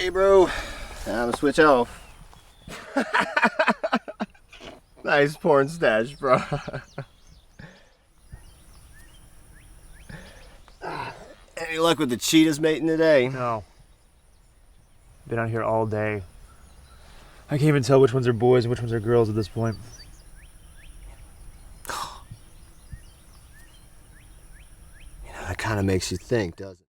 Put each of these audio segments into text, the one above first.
Hey bro, time to switch off. Nice porn stash, bro. Any luck with the cheetahs mating today? No. Been out here all day. I can't even tell which ones are boys and which ones are girls at this point. That kind of makes you think, doesn't it?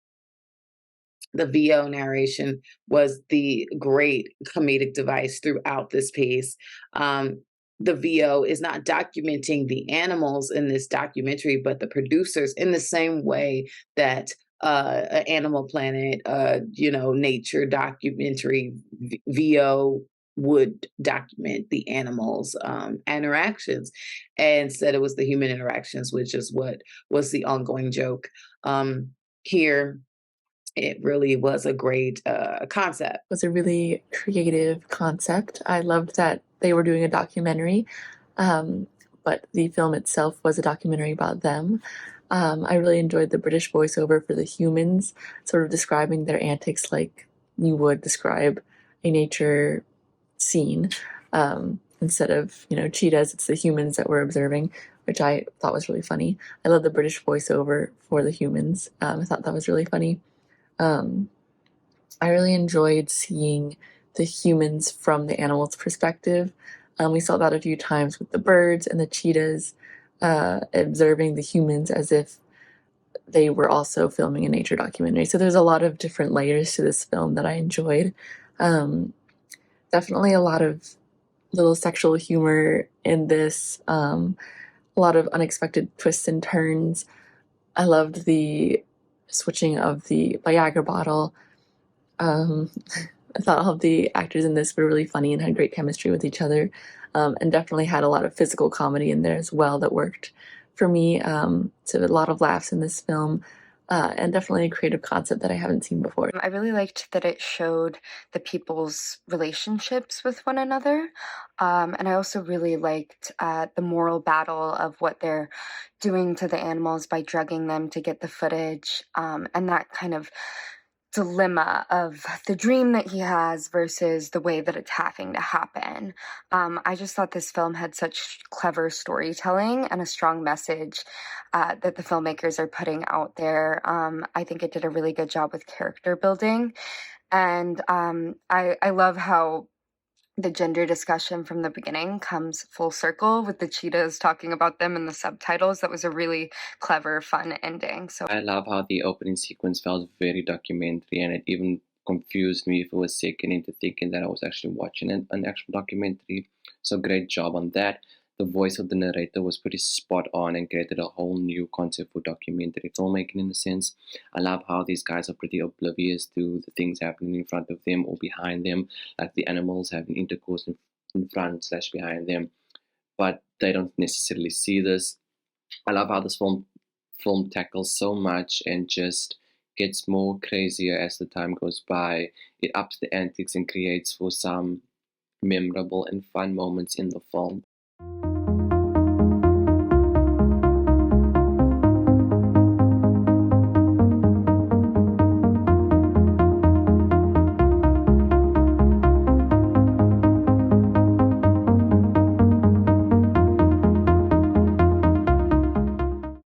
The VO narration was the great comedic device throughout this piece. The VO is not documenting the animals in this documentary, but the producers, in the same way that Animal Planet, nature documentary VO would document the animals' interactions, and said it was the human interactions, which is what was the ongoing joke. Here, it really was a great concept. It was a really creative concept. I loved that they were doing a documentary, but the film itself was a documentary about them. I really enjoyed the British voiceover for the humans, sort of describing their antics like you would describe a nature scene. Instead of, cheetahs, it's the humans that we're observing, which I thought was really funny. I love the British voiceover for the humans. I thought that was really funny. I really enjoyed seeing the humans from the animals' perspective. We saw that a few times with the birds and the cheetahs, observing the humans as if they were also filming a nature documentary. So there's a lot of different layers to this film that I enjoyed. Definitely a lot of little sexual humor in this, a lot of unexpected twists and turns. I loved the switching of the Viagra bottle. I thought all of the actors in this were really funny and had great chemistry with each other, and definitely had a lot of physical comedy in there as well that worked for me. So a lot of laughs in this film, and definitely a creative concept that I haven't seen before. I really liked that it showed the people's relationships with one another. And I also really liked the moral battle of what they're doing to the animals by drugging them to get the footage, and that kind of dilemma of the dream that he has versus the way that it's having to happen. I just thought this film had such clever storytelling and a strong message that the filmmakers are putting out there. I think it did a really good job with character building. And I love how the gender discussion from the beginning comes full circle with the cheetahs talking about them in the subtitles. That was a really clever, fun ending. So I love how the opening sequence felt very documentary, and it even confused me for a second into thinking that I was actually watching an actual documentary. So great job on that. The voice of the narrator was pretty spot on and created a whole new concept for documentary filmmaking in a sense. I love how these guys are pretty oblivious to the things happening in front of them or behind them, like the animals having intercourse in front slash behind them, but they don't necessarily see this. I love how this film tackles so much and just gets more crazier as the time goes by. It ups the antics and creates for some memorable and fun moments in the film.